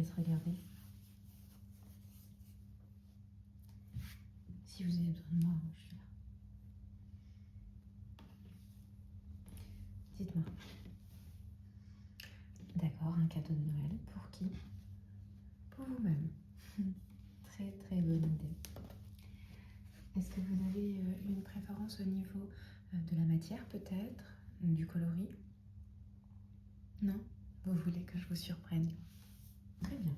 laisse regarder. Si vous avez besoin de moi, je suis là. Dites-moi. D'accord, un cadeau de Noël. Pour qui? Pour vous-même. Très très bonne idée. Est-ce que vous avez une préférence au niveau de la matière peut-être? Du coloris? Non? Vous voulez que je vous surprenne? Très bien.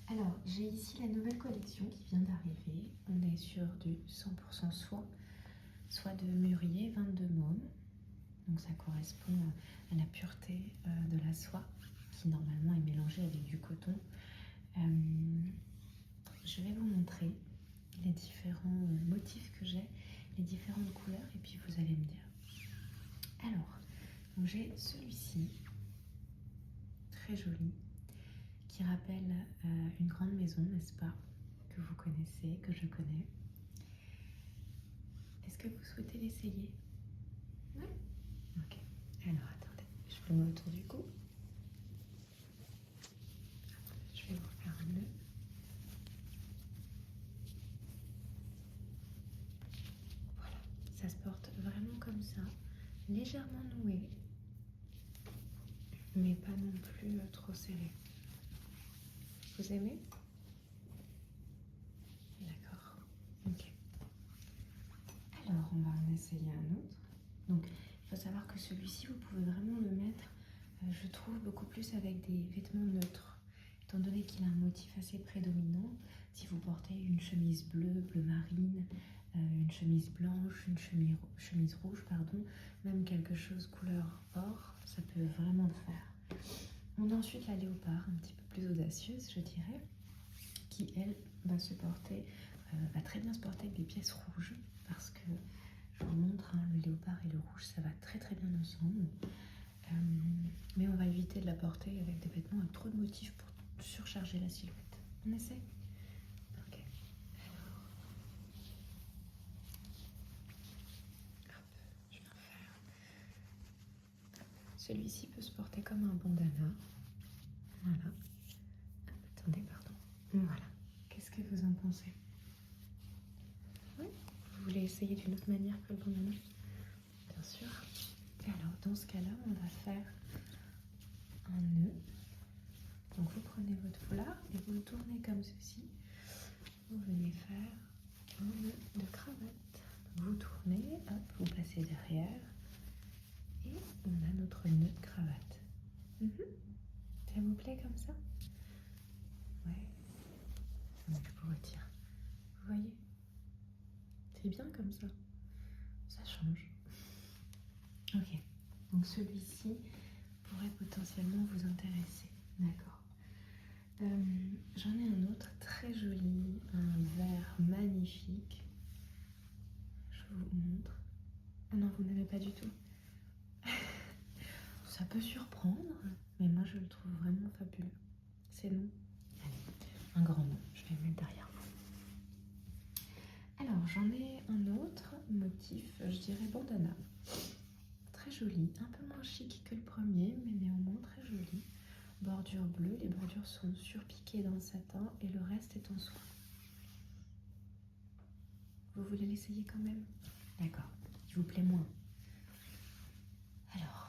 Alors, j'ai ici la nouvelle collection qui vient d'arriver. On est sur du 100% soie de mûrier, 22 mômes. Donc ça correspond à la pureté de la soie qui normalement est mélangée avec du coton. Je vais vous montrer les différents motifs que j'ai, les différentes couleurs et puis vous allez me dire. Alors, j'ai celui-ci, très joli, qui rappelle une grande maison, n'est-ce pas, que vous connaissez, que je connais. Est-ce que vous souhaitez l'essayer? Oui. Ok. Alors, attendez, je le mets autour du cou. Je vais vous faire un nœud. Voilà, ça se porte vraiment comme ça, légèrement noué, mais pas non plus trop serré. Vous aimez? D'accord. Ok. Alors, on va en essayer un autre. Donc, il faut savoir que celui-ci, vous pouvez vraiment le mettre, je trouve, beaucoup plus avec des vêtements neutres. Étant donné qu'il a un motif assez prédominant, si vous portez une chemise bleue, bleu marine, une chemise blanche, une chemise rouge, pardon, même quelque chose couleur or, ça peut vraiment le faire. On a ensuite la léopard, un petit peu plus audacieuse, je dirais, qui, elle, va se porter, va très bien se porter avec des pièces rouges, parce que, je vous montre, hein, le léopard et le rouge, ça va très très bien ensemble. Mais on va éviter de la porter avec des vêtements avec trop de motifs pour surcharger la silhouette. On essaie? Ok. Alors, hop, je vais en faire. Celui-ci peut se porter comme un bandana. Voilà. Attendez, pardon. Voilà. Qu'est-ce que vous en pensez? Oui? Vous voulez essayer d'une autre manière que le bandana? Bien sûr. Et alors, dans ce cas-là, on va faire un nœud. Donc, vous prenez votre foulard et vous le tournez comme ceci. Vous venez faire un nœud de cravate. Vous tournez, hop, vous passez derrière et on a notre nœud de cravate. Ça vous plaît comme ça? Ouais. Donc, je vous retire. Vous voyez? C'est bien comme ça. Ça change. Ok. Donc, celui-ci pourrait potentiellement vous intéresser. D'accord. J'en ai un autre très joli, un vert magnifique. Je vous montre. Ah non, vous n'aimez pas du tout. Ça peut surprendre, mais moi je le trouve vraiment fabuleux. C'est non? Allez, un grand nom, je vais le mettre derrière vous. Alors j'en ai un autre motif, je dirais bandana. Très joli, un peu moins chic que le premier, mais néanmoins très joli. Bordure bleue, les bordures sont surpiquées dans le satin et le reste est en soie. Vous voulez l'essayer quand même? D'accord, il vous plaît moins. Alors,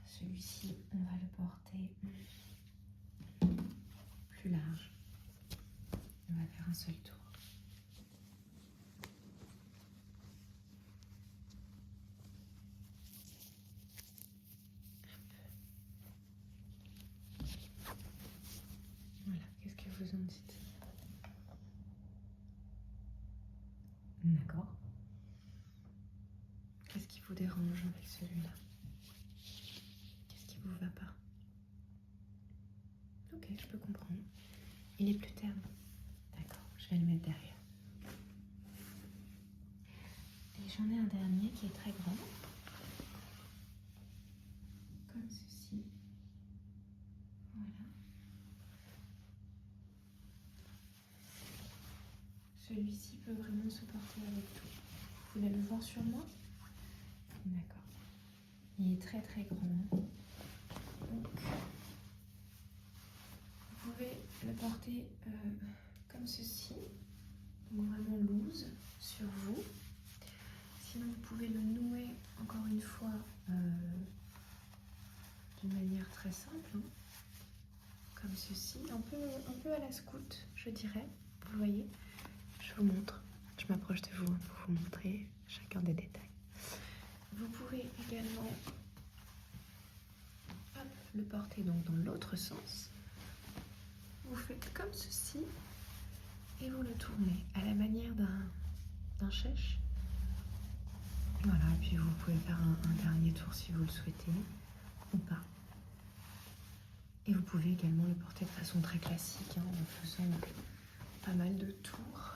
celui-ci, on va le porter plus large. On va faire un seul tour. Voilà, qu'est-ce que vous en dites? D'accord. Qu'est-ce qui vous dérange avec celui-là? Qu'est-ce qui vous va pas? Ok, je peux comprendre. Il est plus terne. D'accord, je vais le mettre derrière. Et j'en ai un dernier qui est très grand. Comme ceci. Voilà. Celui-ci peut vraiment se porter avec tout. Vous voulez le voir sur moi? D'accord. Il est très très grand. Donc, vous pouvez le porter comme ceci, donc vraiment loose sur vous. Sinon, vous pouvez le nouer encore une fois d'une manière très simple, hein, comme ceci, un peu à la scout, je dirais. Vous voyez, je vous montre, je m'approche de vous pour vous montrer chacun des détails. Vous pouvez également le porter donc dans l'autre sens. Vous faites comme ceci et vous le tournez à la manière d'un chèche. Voilà, et puis vous pouvez faire un dernier tour si vous le souhaitez ou pas. Et vous pouvez également le porter de façon très classique, hein, en faisant pas mal de tours.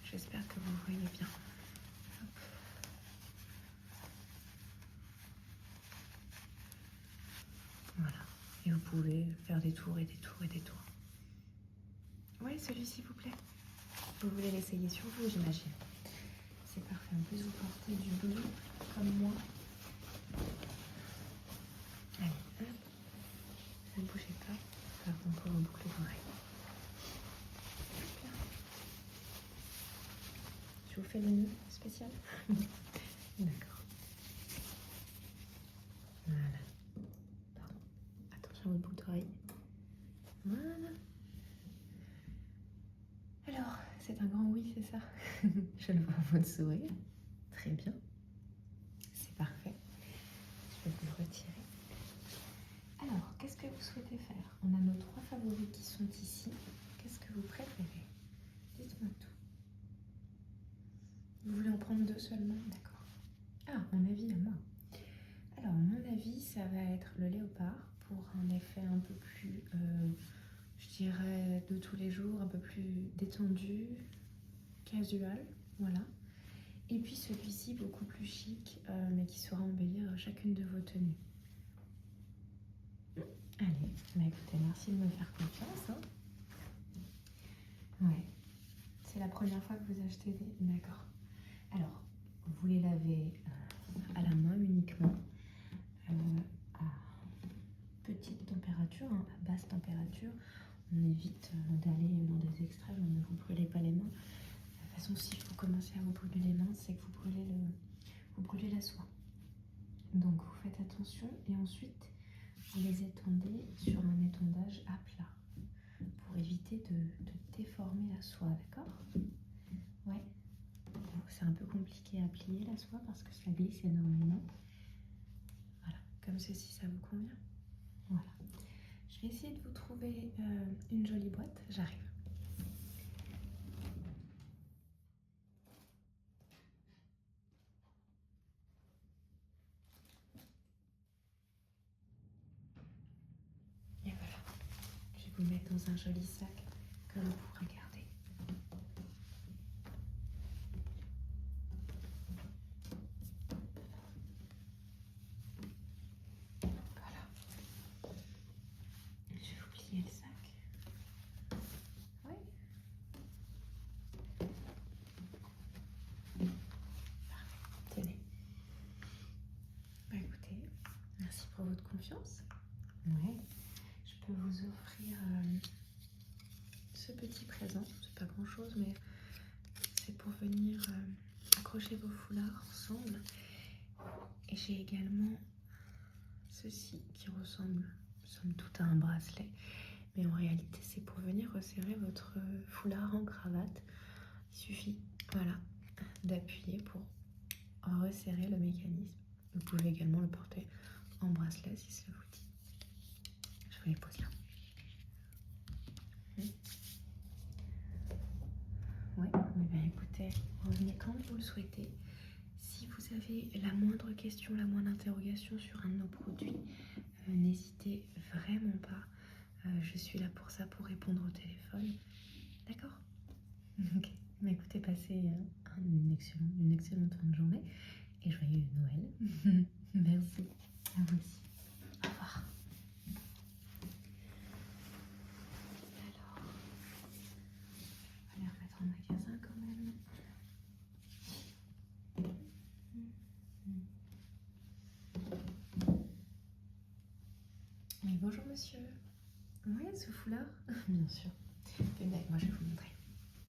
J'espère que vous voyez bien. Hop. Voilà. Et vous pouvez faire des tours et des tours et des tours. Oui, celui-ci vous plaît. Vous voulez l'essayer sur vous, j'imagine. C'est parfait. En plus, vous portez du bleu comme moi. Allez, hop. Ne bougez pas. Faire encore une boucle d'oreille. Je vous fais le nœud spécial. D'accord. Voilà. Pardon. Attention à votre boucle d'oreille. Voilà. Alors, c'est un grand oui, c'est ça? Je le vois à votre sourire. Très bien. C'est parfait. Je vais vous le retirer. Alors, qu'est-ce que vous souhaitez faire? On a nos 3 favoris qui sont ici. Qu'est-ce que vous préférez? Dites-moi tout. Vous voulez en prendre 2 seulement? D'accord. Ah, mon avis à moi. Alors, mon avis, ça va être le léopard pour un effet un peu plus, je dirais, de tous les jours, un peu plus détendu, casual, voilà. Et puis celui-ci, beaucoup plus chic, mais qui saura embellir chacune de vos tenues. Allez, bah écoutez, merci de me faire confiance. Hein. Ouais, c'est la première fois que vous achetez des... D'accord. Alors, vous les lavez à la main uniquement, à petite température, hein, à basse température. On évite d'aller dans des extrêmes, ne vous brûlez pas les mains. De toute façon, si vous commencez à vous brûler les mains, c'est que vous brûlez la soie. Donc vous faites attention et ensuite vous les étendez sur un étendage à plat pour éviter de déformer la soie, d'accord? Ouais. C'est un peu compliqué à plier la soie parce que ça glisse énormément. Voilà, comme ceci, ça vous convient? Voilà. Je vais essayer de vous trouver une jolie boîte. J'arrive. Et voilà. Je vais vous mettre dans un joli sac que vous pourrez garder. Voilà. Je vais vous plier le sac. Oui. Parfait. Tenez. Bah écoutez, merci pour votre confiance. Ouais. Je peux vous offrir ce petit présent. C'est pas grand chose, mais c'est pour venir accrocher vos foulards ensemble. Et j'ai également ceci qui ressemble somme toute à un bracelet. Mais en réalité, c'est pour venir resserrer votre foulard en cravate. Il suffit, voilà, d'appuyer pour resserrer le mécanisme. Vous pouvez également le porter en bracelet si cela vous dit. Je vous les pose là. Oui, bien écoutez, revenez quand vous le souhaitez. Si vous avez la moindre question, la moindre interrogation sur un de nos produits, n'hésitez vraiment pas. Je suis là pour ça, pour répondre au téléphone. D'accord? Ok. Mais écoutez, passez une excellente fin de journée et joyeux Noël. Merci. À vous aussi. Au revoir. Alors, on va les remettre en magasin quand même. Oui, bonjour monsieur. Ouais, ce foulard. Bien sûr. Venez avec moi, je vais vous montrer.